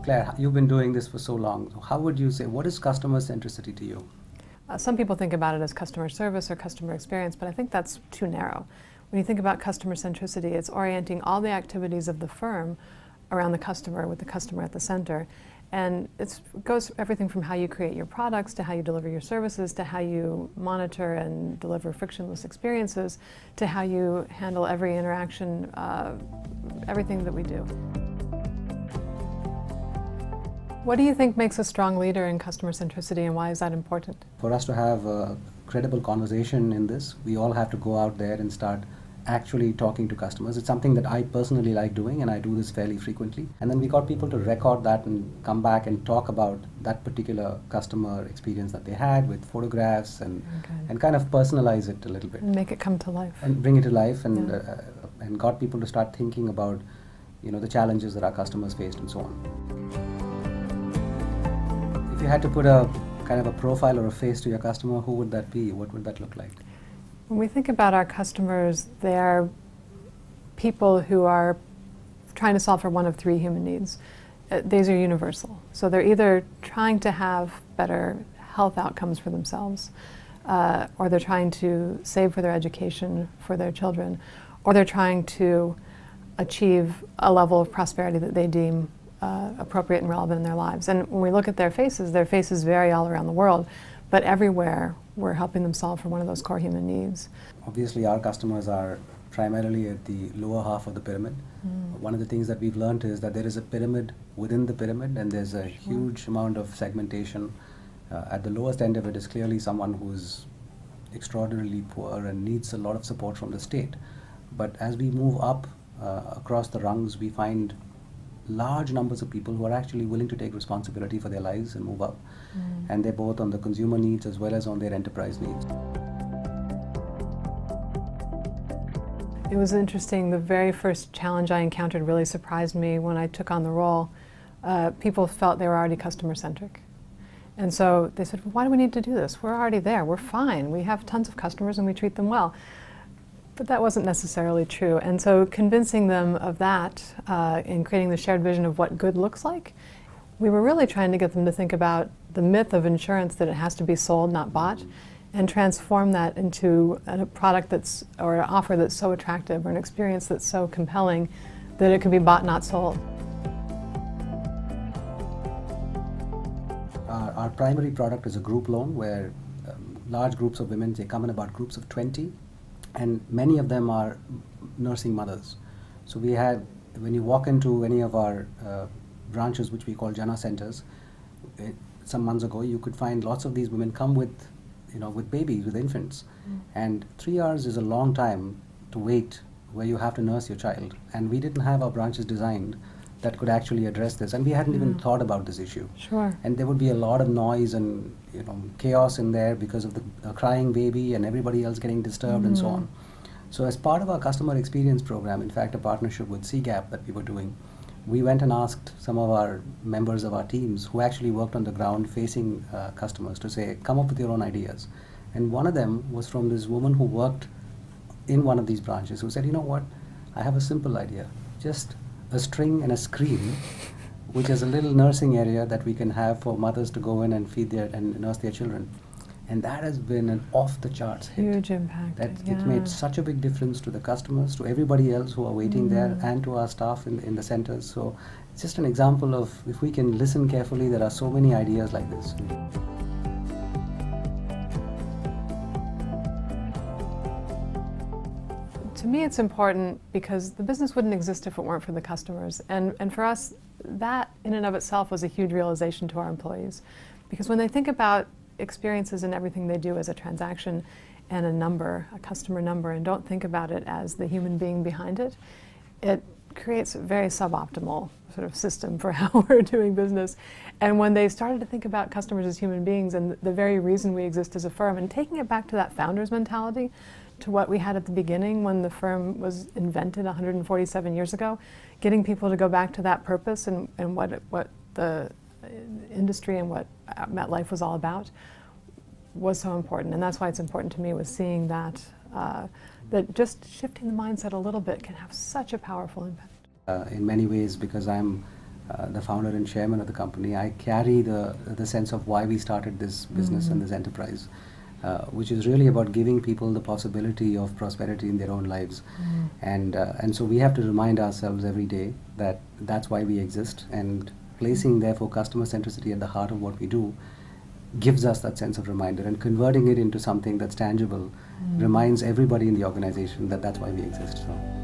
Claire, you've been doing this for so long. So how would you say, what is customer centricity to you? Some people think about it as customer service or customer experience, but I think that's too narrow. When you think about customer centricity, it's orienting all the activities of the firm around the customer, with the customer at the center. And it goes everything from how you create your products to how you deliver your services to how you monitor and deliver frictionless experiences to how you handle every interaction, everything that we do. What do you think makes a strong leader in customer centricity, and why is that important? For us to have a credible conversation in this, we all have to go out there and start actually talking to customers. It's something that I personally like doing, and I do this fairly frequently. And then we got people to record that and come back and talk about that particular customer experience that they had with photographs and kind of personalize it a little bit. And make it come to life. And bring it to life, and got people to start thinking about, the challenges that our customers faced and so on. If you had to put a kind of a profile or a face to your customer, who would that be? What would that look like? When we think about our customers, they are people who are trying to solve for one of three human needs. These are universal. So they're either trying to have better health outcomes for themselves, or they're trying to save for their education for their children, or they're trying to achieve a level of prosperity that they deem appropriate and relevant in their lives. And when we look at their faces vary all around the world, but everywhere we're helping them solve for one of those core human needs. Obviously, our customers are primarily at the lower half of the pyramid. One of the things that we've learned is that there is a pyramid within the pyramid, and there's a huge amount of segmentation. At the lowest end of it is clearly someone who's extraordinarily poor and needs a lot of support from the state. But as we move up across the rungs, we find large numbers of people who are actually willing to take responsibility for their lives and move up. And they're both on the consumer needs as well as on their enterprise needs. It was interesting. The very first challenge I encountered really surprised me when I took on the role. People felt they were already customer-centric. And so they said, well, why do we need to do this? We're already there. We're fine. We have tons of customers and we treat them well. But that wasn't necessarily true. And so convincing them of that and creating the shared vision of what good looks like, we were really trying to get them to think about the myth of insurance, that it has to be sold, not bought, and transform that into a product or an offer that's so attractive, or an experience that's so compelling that it could be bought, not sold. Our primary product is a group loan where large groups of women, they come in about groups of 20, and many of them are nursing mothers. So we had, when you walk into any of our branches, which we call Jana centers, some months ago, you could find lots of these women come with babies, with infants. And 3 hours is a long time to wait where you have to nurse your child. And we didn't have our branches designed that could actually address this. And we hadn't even thought about this issue. Sure. And there would be a lot of noise and chaos in there because of the crying baby and everybody else getting disturbed and so on. So as part of our customer experience program, in fact a partnership with CGAP that we were doing, we went and asked some of our members of our teams who actually worked on the ground facing customers to say, come up with your own ideas. And one of them was from this woman who worked in one of these branches, who said, you know what, I have a simple idea. Just a string and a screen, which is a little nursing area that we can have for mothers to go in and feed and nurse their children. And that has been an off-the-charts hit. Huge impact. It's made such a big difference to the customers, to everybody else who are waiting there, and to our staff in the centers. So it's just an example of, if we can listen carefully, there are so many ideas like this. To me, it's important because the business wouldn't exist if it weren't for the customers. And for us, that in and of itself was a huge realization to our employees. Because when they think about experiences and everything they do as a transaction and a number, a customer number, and don't think about it as the human being behind it, it creates a very suboptimal sort of system for how we're doing business. And when they started to think about customers as human beings and the very reason we exist as a firm, and taking it back to that founder's mentality, to what we had at the beginning when the firm was invented 147 years ago, getting people to go back to that purpose and what the industry and what MetLife was all about was so important. And that's why it's important to me, was seeing that that just shifting the mindset a little bit can have such a powerful impact. In many ways, because I'm the founder and chairman of the company, I carry the sense of why we started this business and this enterprise, which is really about giving people the possibility of prosperity in their own lives. And so we have to remind ourselves every day that that's why we exist, and placing therefore customer centricity at the heart of what we do gives us that sense of reminder, and converting it into something that's tangible reminds everybody in the organization that that's why we exist. So.